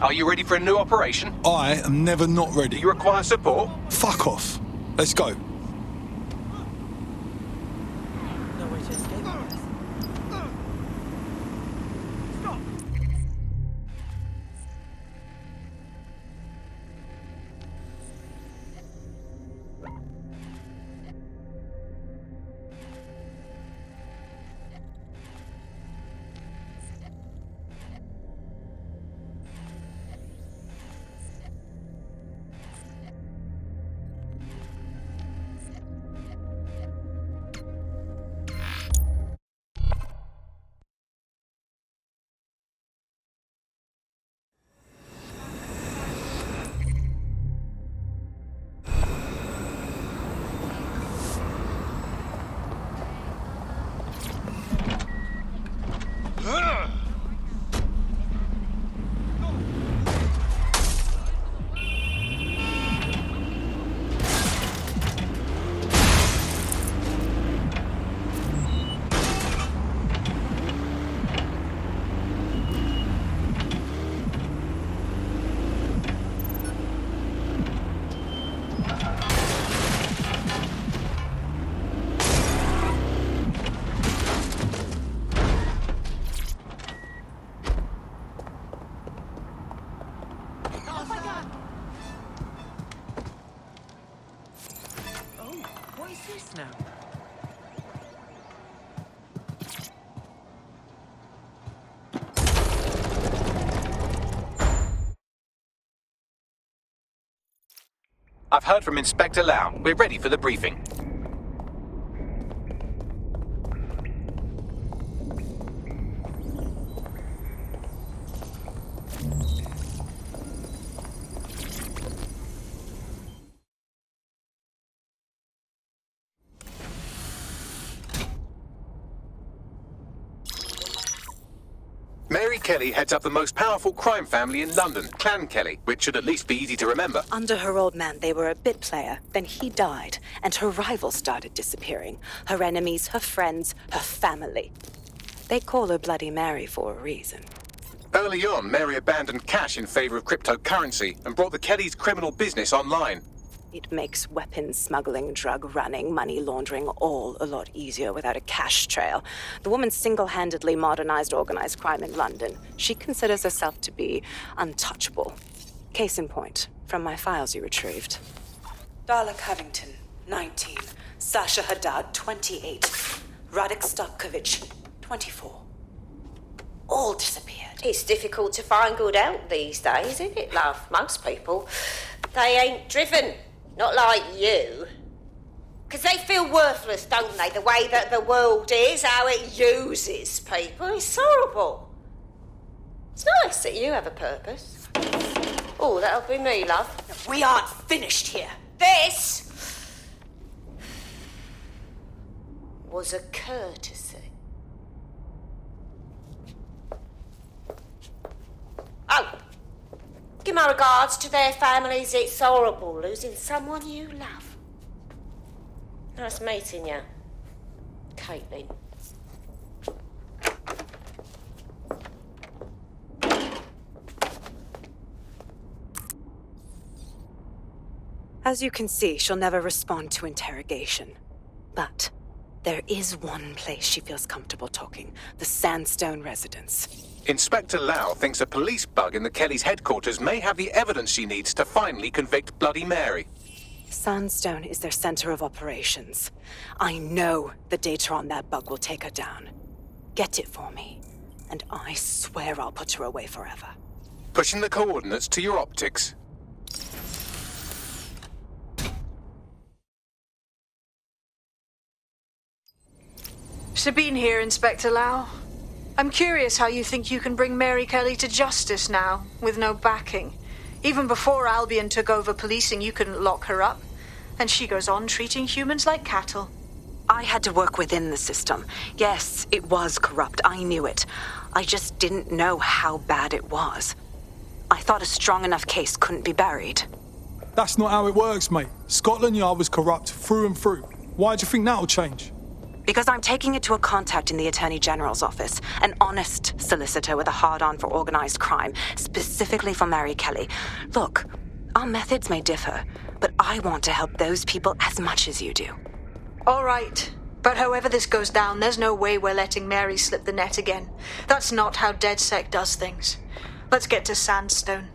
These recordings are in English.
Are you ready for a new operation? I am never not ready. Do you require support? Fuck off. Let's go. No way to escape. Now. I've heard from Inspector Lau. We're ready for the briefing. Mary Kelly heads up the most powerful crime family in London, Clan Kelly, which should at least be easy to remember. Under her old man, they were a bit player. Then he died, and her rivals started disappearing. Her enemies, her friends, her family. They call her Bloody Mary for a reason. Early on, Mary abandoned cash in favor of cryptocurrency and brought the Kellys' criminal business online. It makes weapons smuggling, drug running, money laundering all a lot easier without a cash trail. The woman single-handedly modernized organized crime in London. She considers herself to be untouchable. Case in point, from my files you retrieved. Darla Covington, 19. Sasha Haddad, 28. Radek Stopkovich, 24. All disappeared. It's difficult to find good help these days, isn't it, love? Most people, they ain't driven. Not like you. Because they feel worthless, don't they? The way that the world is, how it uses people. It's horrible. It's nice that you have a purpose. Oh, that'll be me, love. We aren't finished here. This was a courtesy. Oh. Give my regards to their families. It's horrible losing someone you love. Nice meeting you, Caitlin. As you can see, she'll never respond to interrogation. But there is one place she feels comfortable talking, the Sandstone residence. Inspector Lau thinks a police bug in the Kellys' headquarters may have the evidence she needs to finally convict Bloody Mary. Sandstone is their center of operations. I know the data on that bug will take her down. Get it for me, and I swear I'll put her away forever. Pushing the coordinates to your optics. Sabine here, Inspector Lau. I'm curious how you think you can bring Mary Kelly to justice now, with no backing. Even before Albion took over policing, you couldn't lock her up. And she goes on treating humans like cattle. I had to work within the system. Yes, it was corrupt. I knew it. I just didn't know how bad it was. I thought a strong enough case couldn't be buried. That's not how it works, mate. Scotland Yard was corrupt through and through. Why do you think that'll change? Because I'm taking it to a contact in the Attorney General's office, an honest solicitor with a hard-on for organized crime, specifically for Mary Kelly. Look, our methods may differ, but I want to help those people as much as you do. All right. But however this goes down, there's no way we're letting Mary slip the net again. That's not how DedSec does things. Let's get to Sandstone.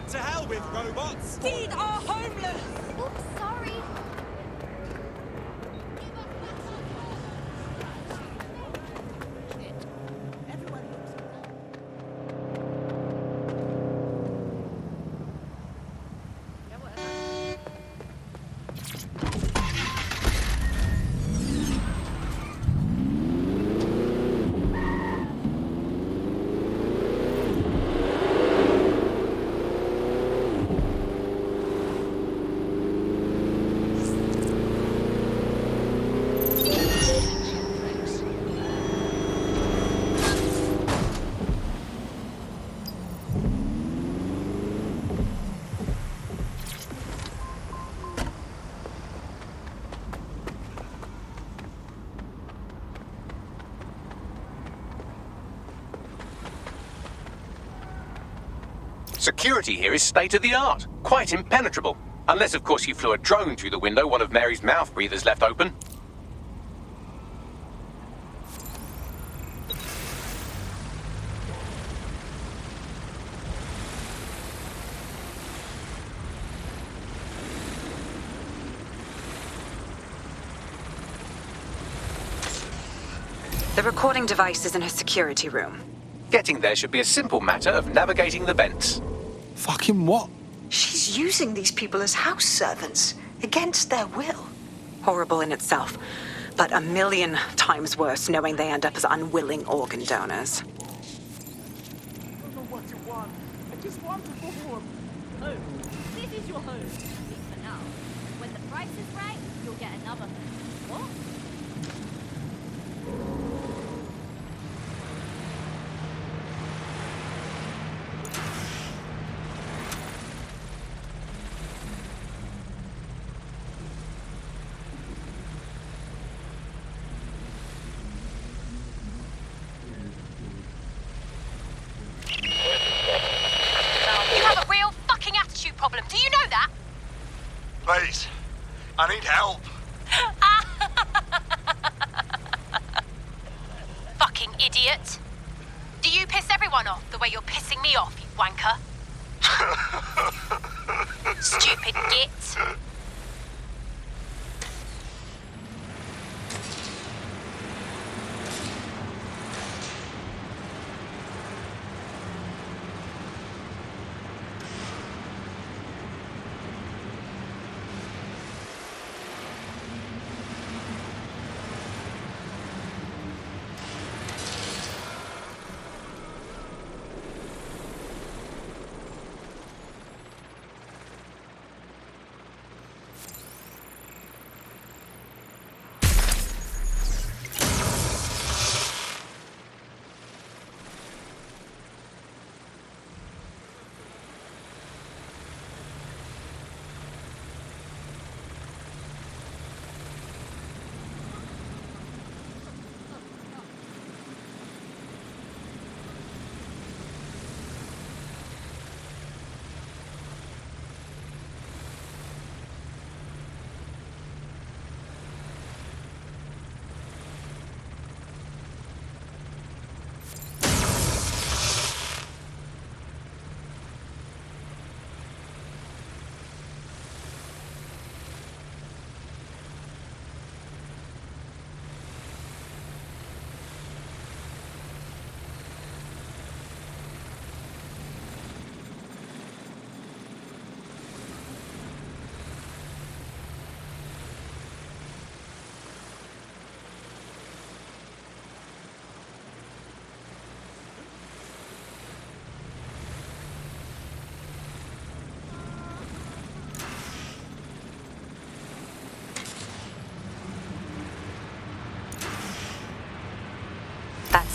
To hell with robots! Feed our homeless! Oops, sorry. Security here is state-of-the-art, quite impenetrable. Unless, of course, you flew a drone through the window one of Mary's mouth breathers left open. The recording device is in her security room. Getting there should be a simple matter of navigating the vents. Fucking what? She's using these people as house servants, against their will. Horrible in itself, but a million times worse knowing they end up as unwilling organ donors. I don't know what you want. I just want to perform. Home. This is your home. At least for now. When the price is right, you'll get another home. What? You have a real fucking attitude problem. Do you know that? Please, I need help. Fucking idiot. Do you piss everyone off the way you're pissing me off, you wanker? Stupid git.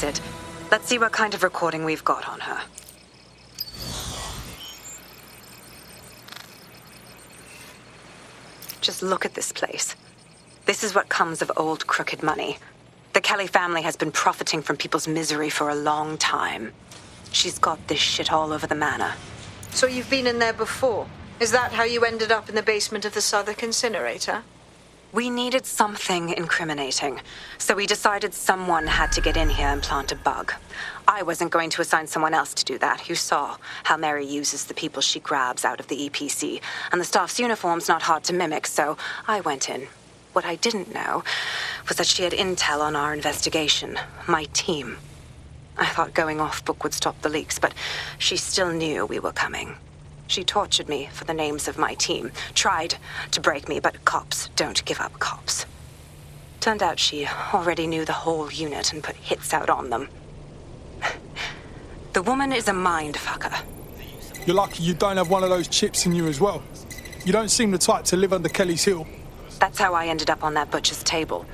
it. Let's see what kind of recording we've got on her. Just look at this place. This is what comes of old crooked money. The Kelly family has been profiting from people's misery for a long time. She's got this shit all over the manor. So you've been in there before? Is that how you ended up in the basement of the Southwark incinerator? We needed something incriminating, so we decided someone had to get in here and plant a bug. I wasn't going to assign someone else to do that. You saw how Mary uses the people she grabs out of the EPC, and the staff's uniform's not hard to mimic, so I went in. What I didn't know was that she had intel on our investigation, my team. I thought going off book would stop the leaks, but she still knew we were coming. She tortured me for the names of my team, tried to break me, but cops don't give up cops. Turned out she already knew the whole unit and put hits out on them. The woman is a mind fucker. You're lucky you don't have one of those chips in you as well. You don't seem the type to live under Kelly's heel. That's how I ended up on that butcher's table.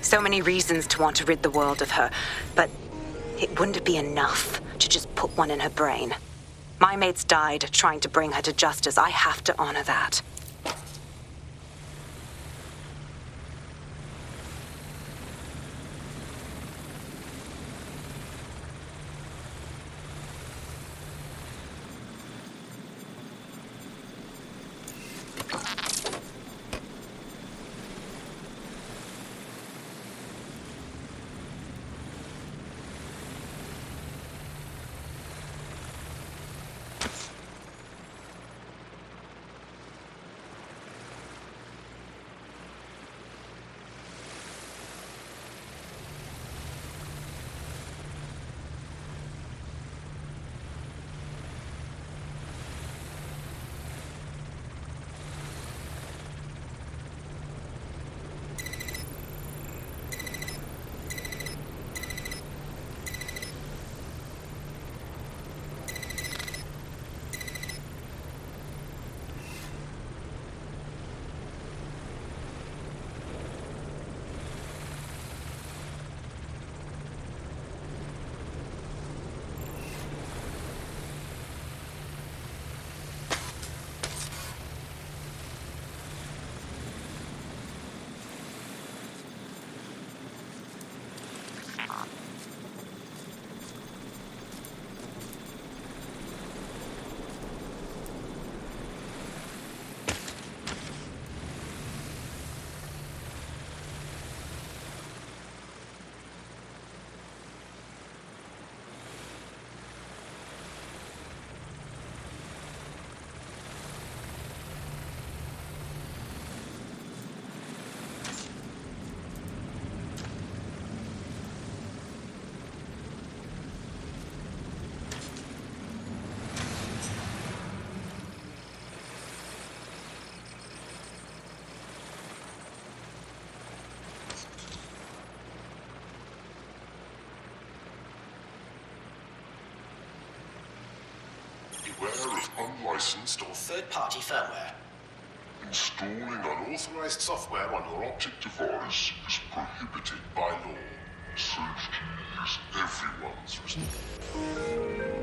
So many reasons to want to rid the world of her, but it wouldn't be enough to just put one in her brain. My mates died trying to bring her to justice. I have to honor that. Beware of unlicensed or third-party firmware. Installing unauthorized software on your object device is prohibited by law. Safety is everyone's responsibility.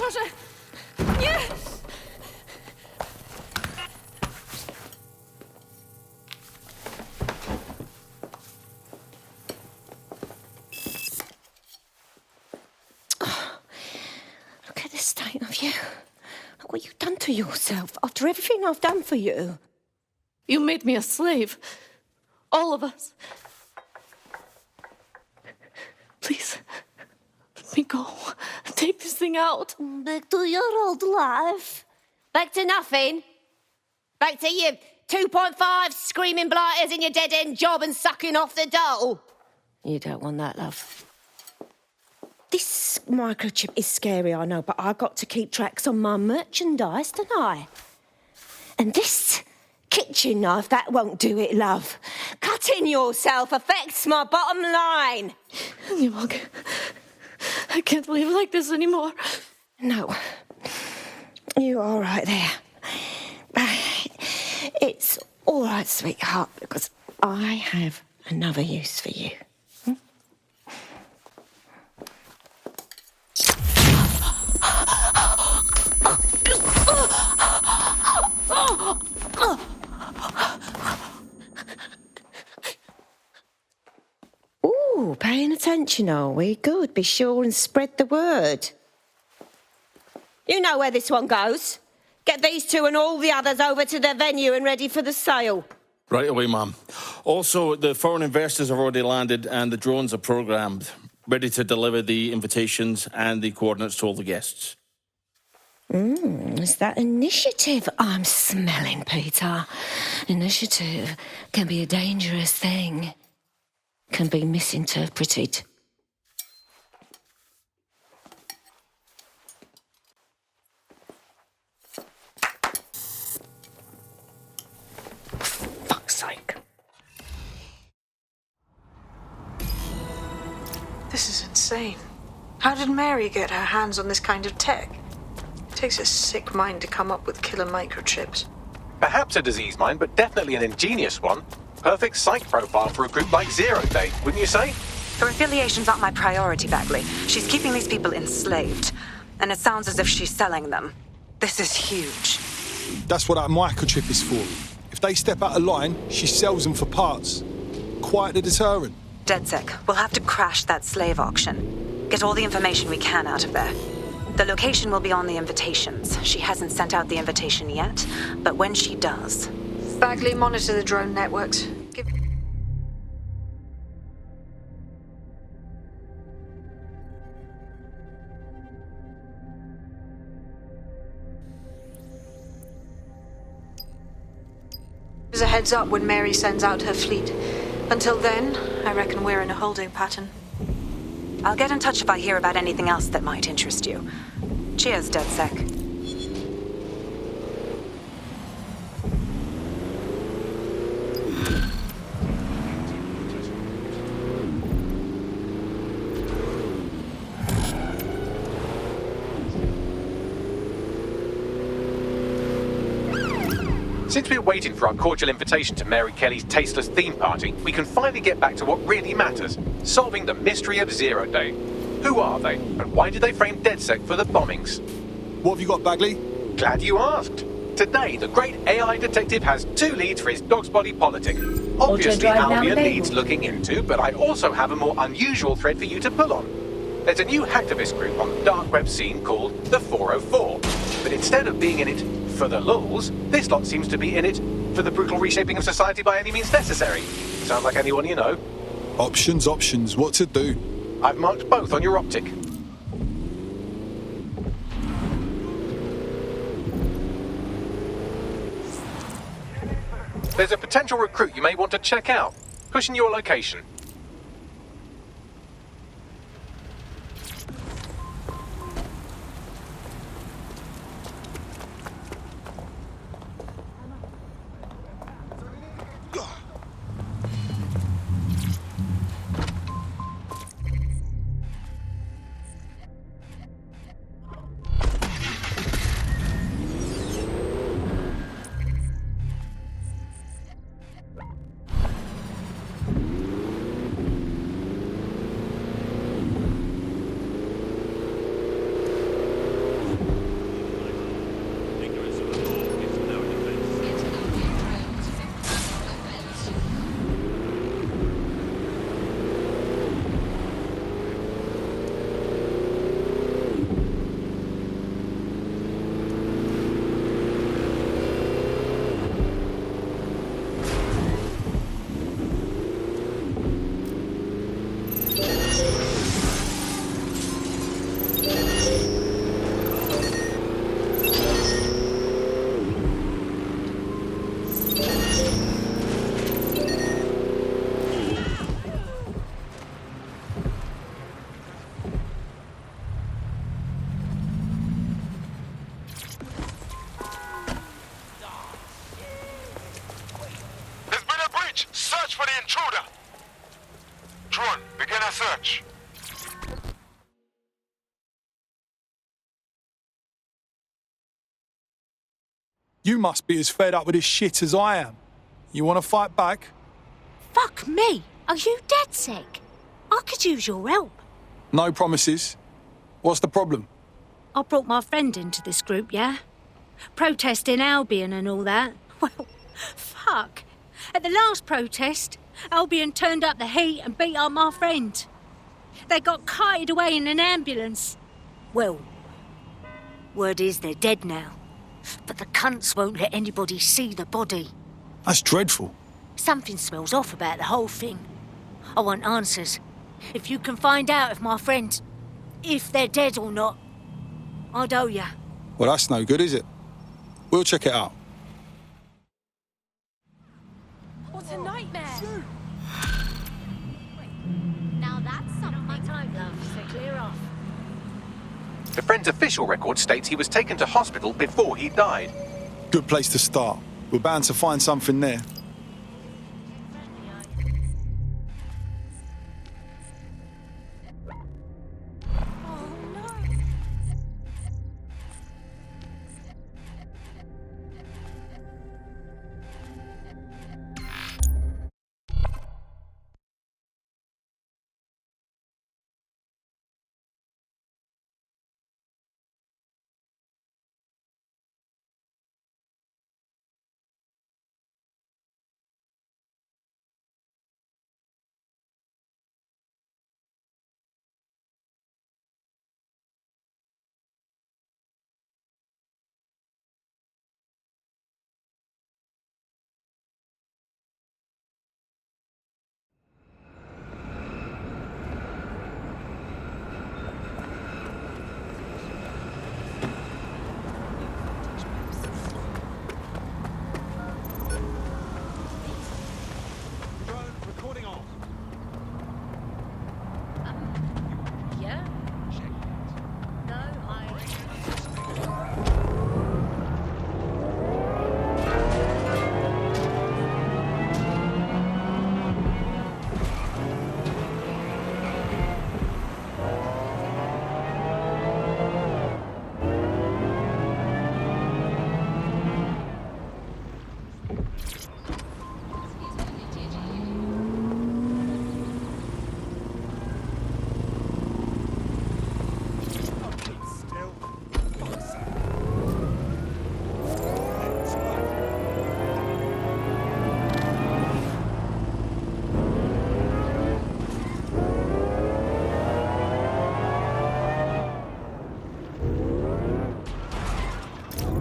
Boże! Nie! Look at the state of you. Look what you've done to yourself after everything I've done for you. You made me a slave. All of us. Please, let me go. Take this thing out. Back to your old life. Back to nothing. Back to you 2.5 screaming blighters in your dead-end job and sucking off the dole. You don't want that, love. This microchip is scary, I know, but I got to keep tracks on my merchandise, don't I? And this kitchen knife, that won't do it, love. Cutting yourself affects my bottom line. I can't live like this anymore. No. You're all right there. It's all right, sweetheart, because I have another use for you. Ooh, paying attention, are we? Good. Be sure and spread the word. You know where this one goes. Get these two and all the others over to their venue and ready for the sale. Right away, ma'am. Also, the foreign investors have already landed and the drones are programmed, ready to deliver the invitations and the coordinates to all the guests. Is that initiative I'm smelling, Peter? Initiative can be a dangerous thing. Can be misinterpreted. Fuck's sake. This is insane. How did Mary get her hands on this kind of tech? It takes a sick mind to come up with killer microchips. Perhaps a diseased mind, but definitely an ingenious one. Perfect psych profile for a group like Zero Day, wouldn't you say? Her affiliations aren't my priority, Bagley. She's keeping these people enslaved. And it sounds as if she's selling them. This is huge. That's what that microchip is for. If they step out of line, she sells them for parts. Quite a deterrent. DedSec, we'll have to crash that slave auction. Get all the information we can out of there. The location will be on the invitations. She hasn't sent out the invitation yet, but when she does... Bagley, monitor the drone networks. There's a heads up when Mary sends out her fleet. Until then, I reckon we're in a holding pattern. I'll get in touch if I hear about anything else that might interest you. Cheers, DedSec. Since we're waiting for our cordial invitation to Mary Kelly's tasteless theme party, we can finally get back to what really matters, solving the mystery of Zero Day. Who are they, and why did they frame DedSec for the bombings? What have you got, Bagley? Glad you asked. Today, the great AI detective has 2 leads for his dog's body politic. Obviously, Albion needs looking into, but I also have a more unusual thread for you to pull on. There's a new hacktivist group on the dark web scene called the 404, but instead of being in it for the lulz, this lot seems to be in it for the brutal reshaping of society by any means necessary. Sound like anyone you know? Options, options. What to do? I've marked both on your optic. There's a potential recruit you may want to check out. Pushing your location. You must be as fed up with this shit as I am. You want to fight back? Fuck me! Are you dead sick? I could use your help. No promises. What's the problem? I brought my friend into this group, yeah? Protesting Albion and all that. Well, fuck. At the last protest, Albion turned up the heat and beat up my friend. They got carted away in an ambulance. Well, word is they're dead now. But the cunts won't let anybody see the body. That's dreadful. Something smells off about the whole thing. I want answers. If you can find out if my friends, if they're dead or not, I'd owe ya. Well, that's no good, is it? We'll check it out. What a nightmare! Now that's something. My time, love, so clear off. The friend's official record states he was taken to hospital before he died. Good place to start. We're bound to find something there.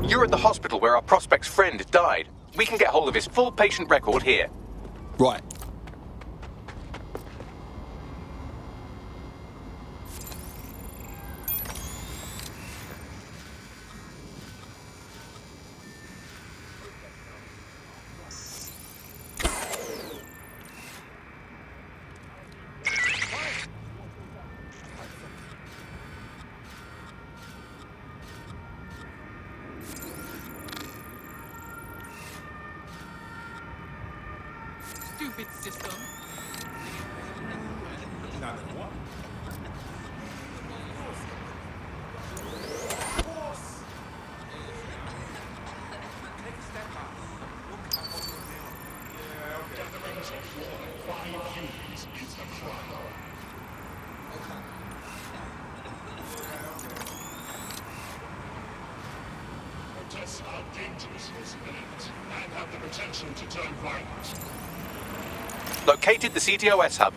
You're at the hospital where our prospect's friend died. We can get hold of his full patient record here. Right. Stupid system. What? Protests are dangerous, and have the potential to turn violent. Located the CTOS hub.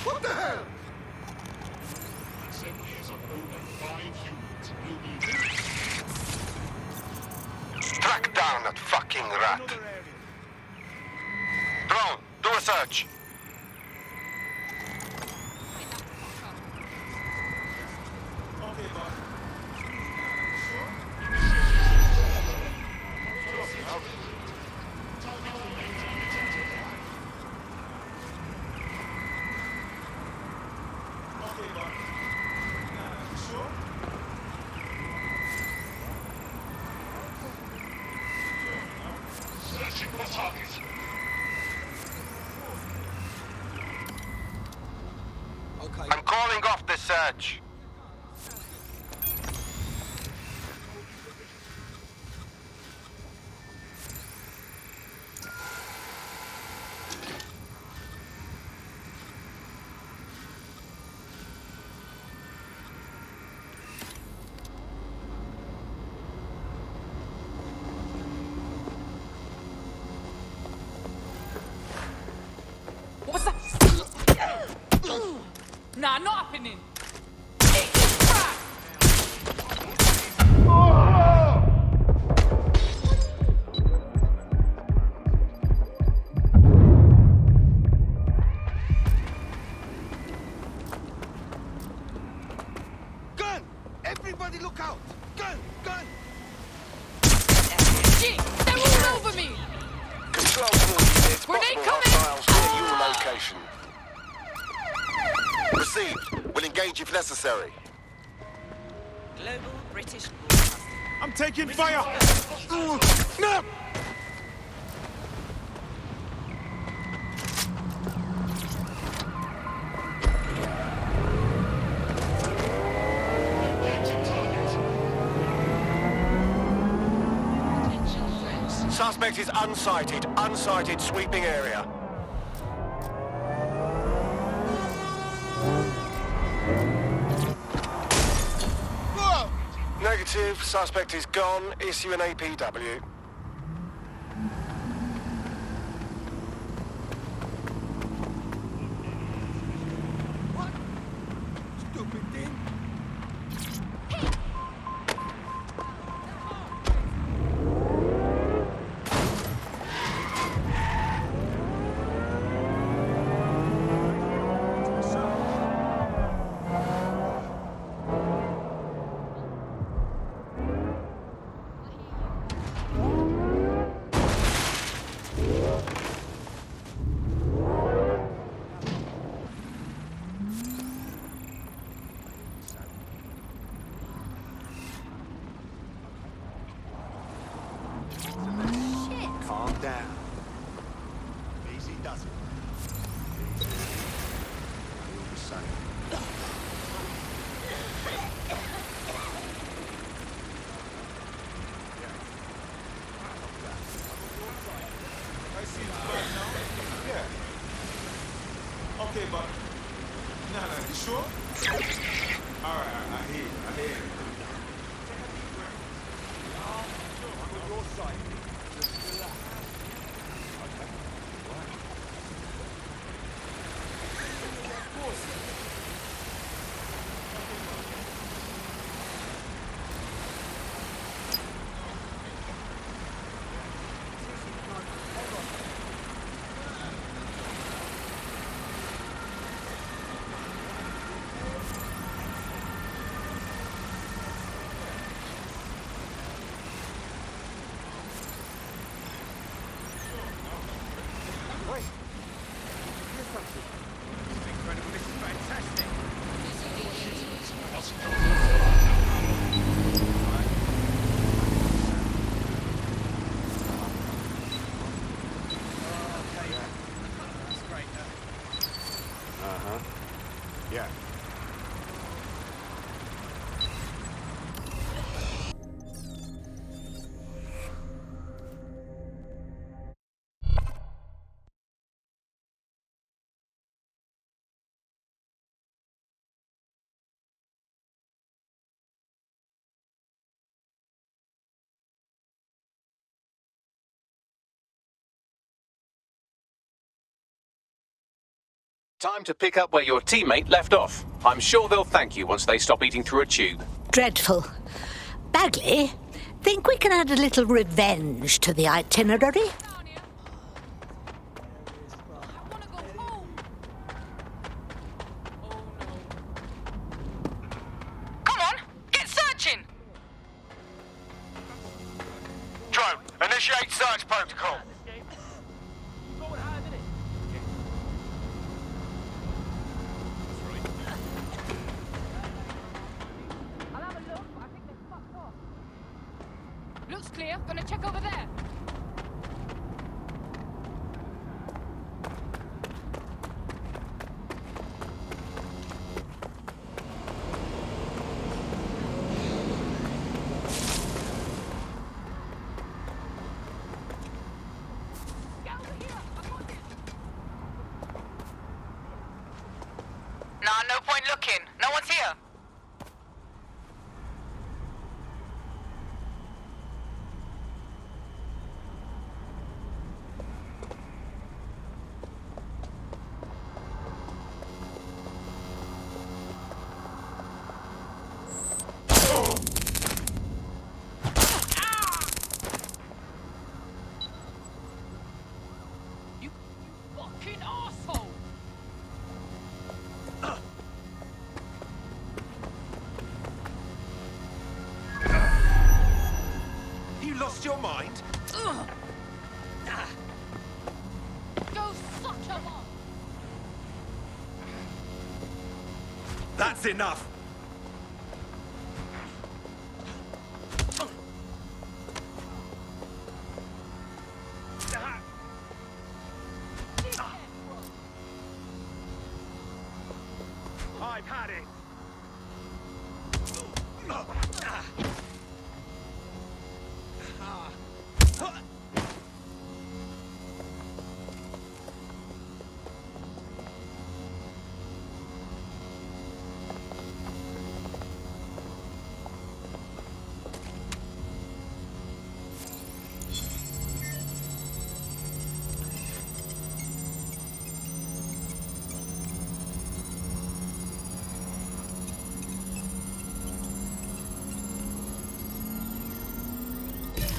What the hell? 7 years of over 5 humans will be... Track down that fucking rat. Drone, do a search. search. What's that? Nah, not happening. Gun! Everybody look out! Gun! Gun! Shit! They're all over me! Control forces, it's Grenade possible coming! hostiles near your location. Received. We'll engage if necessary. Global British. I'm taking fire! No! Suspect is unsighted. Unsighted sweeping area. Whoa! Negative. Suspect is gone. Issue an APW. What? Stupid thing. Calm down. Easy does it. I see the button now. Yeah. Okay, but no, you sure? All right, I hear you. I hear you. I'm on your side. Just relax. Okay. Right. Of course. Wait. Here's something. This is incredible. This is fantastic. Okay. Yeah. That's great. Uh-huh. Yeah. Time to pick up where your teammate left off. I'm sure they'll thank you once they stop eating through a tube. Dreadful. Bagley, think we can add a little revenge to the itinerary? Come on, get searching! Drone, initiate search protocol. Looks clear. Gonna check over there. looking? No one's here. Fucking arsehole! You lost your mind? Go suck him up! That's enough! I've had it!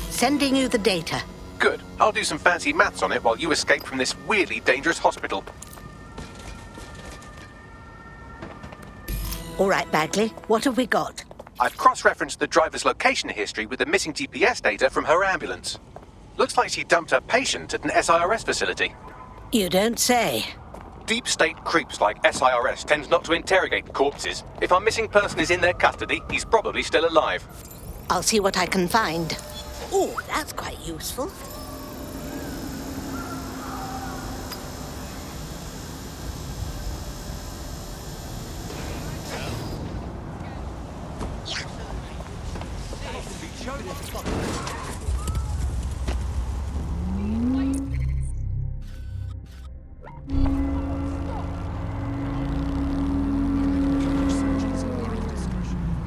Sending you the data. Good. I'll do some fancy maths on it while you escape from this weirdly dangerous hospital. All right, Bagley, what have we got? I've cross-referenced the driver's location history with the missing GPS data from her ambulance. Looks like she dumped her patient at an SIRS facility. You don't say. Deep state creeps like SIRS tend not to interrogate corpses. If our missing person is in their custody, he's probably still alive. I'll see what I can find. Oh, that's quite useful.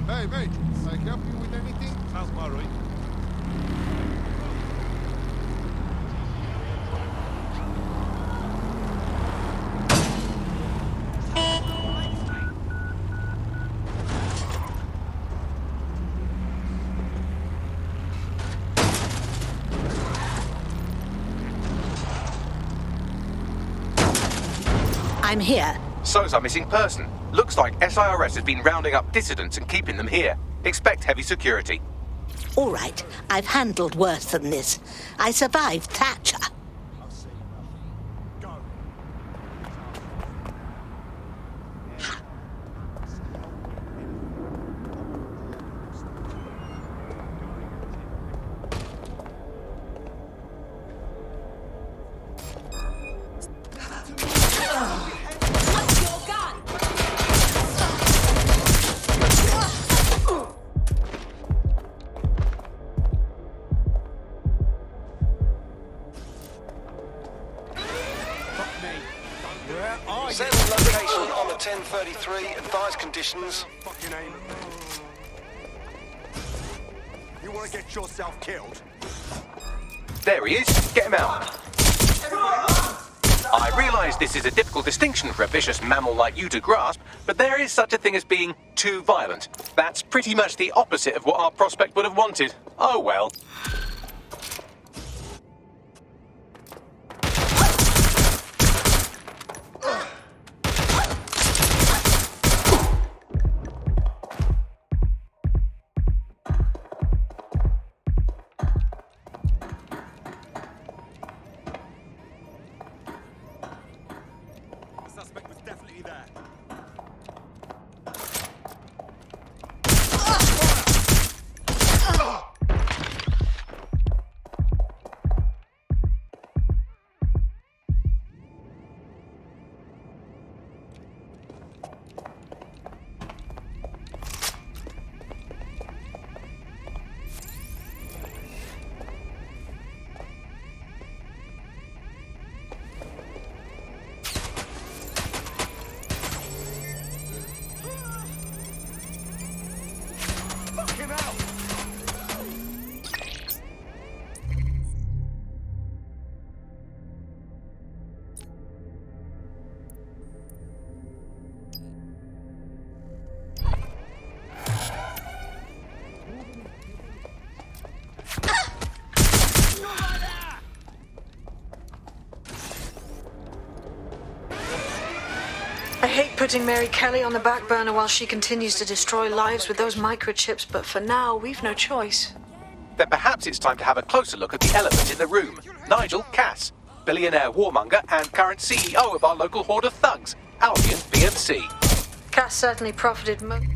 Hey, mate, can I help you with anything? Sounds about right. I'm here. So's our missing person. Looks like SIRS has been rounding up dissidents and keeping them here. Expect heavy security. All right, I've handled worse than this. I survived Thatcher. Send location on the 1033, advised conditions. Fucking aim. You want to get yourself killed? There he is. Get him out. I realise this is a difficult distinction for a vicious mammal like you to grasp, but there is such a thing as being too violent. That's pretty much the opposite of what our prospect would have wanted. Oh well. Suspect was definitely there. putting Mary Kelly on the back burner while she continues to destroy lives with those microchips, but for now, we've no choice. Then perhaps it's time to have a closer look at the elephant in the room. Nigel Cass, billionaire warmonger and current CEO of our local horde of thugs, Albion B&C. Cass certainly profited most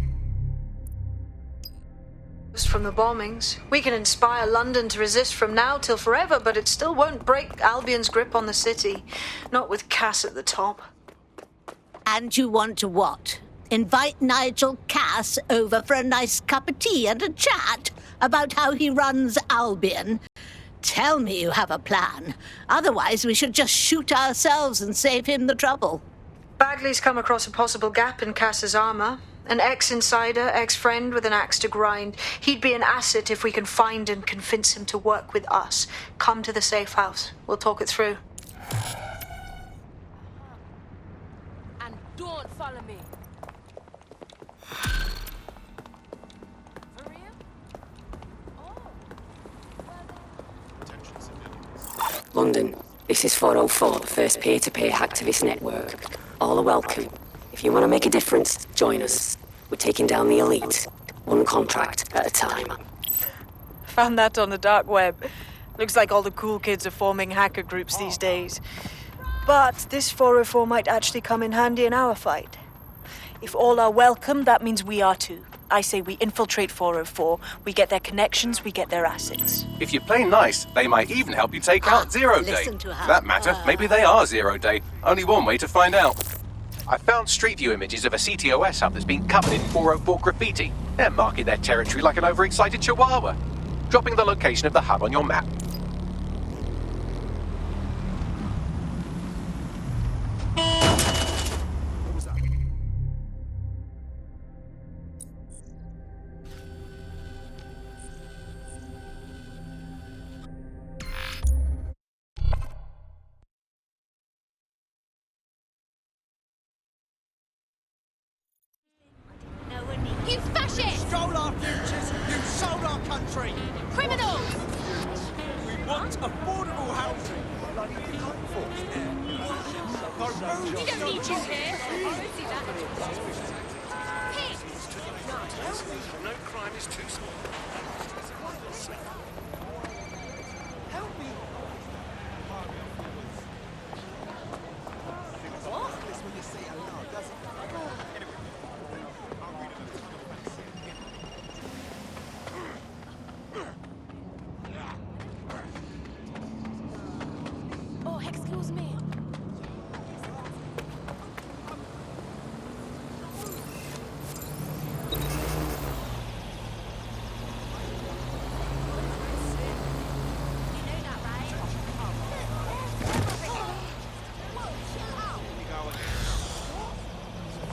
from the bombings. We can inspire London to resist from now till forever, but it still won't break Albion's grip on the city. Not with Cass at the top. And you want to what? Invite Nigel Cass over for a nice cup of tea and a chat about how he runs Albion? Tell me you have a plan. Otherwise, we should just shoot ourselves and save him the trouble. Bagley's come across a possible gap in Cass's armor. An ex-insider, ex-friend with an axe to grind. He'd be an asset if we can find and convince him to work with us. Come to the safe house. We'll talk it through. And don't follow me. For real? London, this is 404, the first peer-to-peer hacktivist network. All are welcome. If you want to make a difference, join us. We're taking down the elite, one contract at a time. Found that on the dark web. Looks like all the cool kids are forming hacker groups these days. But this 404 might actually come in handy in our fight. If all are welcome, that means we are too. I say we infiltrate 404, we get their connections, we get their assets. If you play nice, they might even help you take out Zero Day. listen to her. For that matter, maybe they are Zero Day. Only one way to find out. I found Street View images of a CTOS hub that's been covered in 404 graffiti. They're marking their territory like an overexcited chihuahua. Dropping the location of the hub on your map. You fascist! Stole our futures, you sold our country! Criminals! We want affordable housing! Bloody workforce here. You don't need you here. See that? No crime is too small. Help me! Oh, excuse me.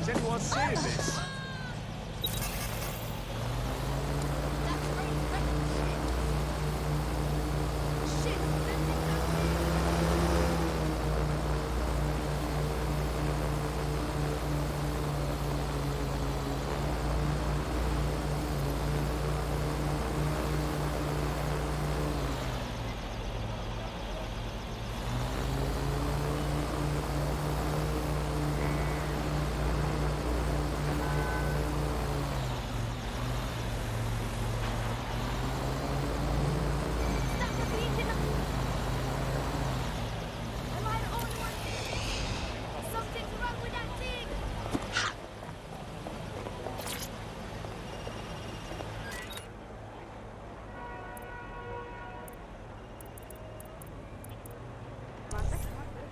Is anyone seeing this?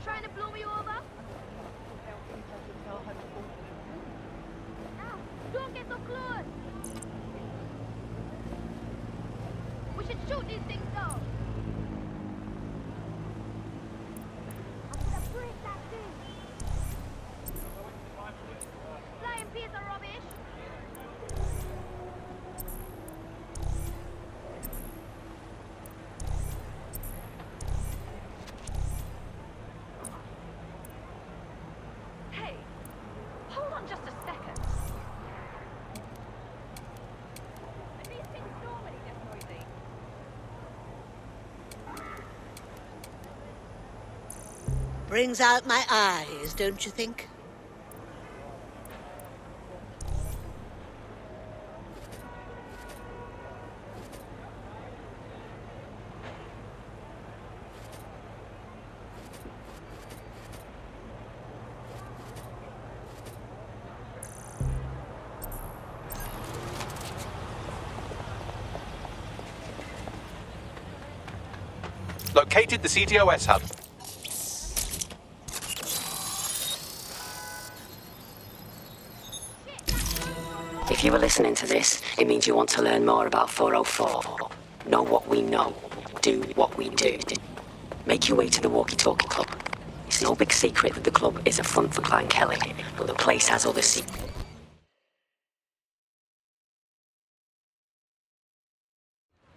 Trying to blow me over? Now, don't get so close. We should shoot these things though. I'm gonna break that thing. Flying piece of rubbish. Hey, hold on just a second. Are these things normally this noisy? Brings out my eyes, don't you think? located the CTOS hub. If you were listening to this, it means you want to learn more about 404. Know what we know. Do what we do. Make your way to the Walkie-Talkie Club. It's no big secret that the club is a front for Clan Kelly, but the place has other secrets.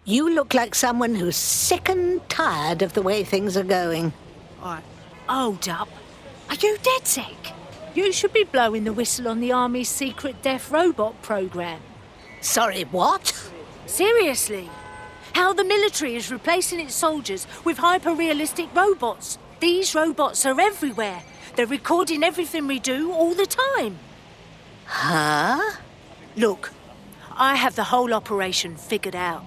You look like someone who's sick and tired of the way things are going. Hold up. Are you dead sick? You should be blowing the whistle on the Army's secret deaf robot program. Sorry, what? Seriously. How the military is replacing its soldiers with hyper-realistic robots. These robots are everywhere. They're recording everything we do all the time. Huh? Look, I have the whole operation figured out.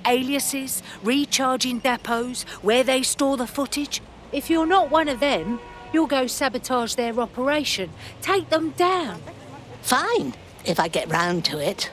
Aliases, recharging depots, where they store the footage. If you're not one of them, you'll go sabotage their operation. Take them down. Fine, if I get round to it.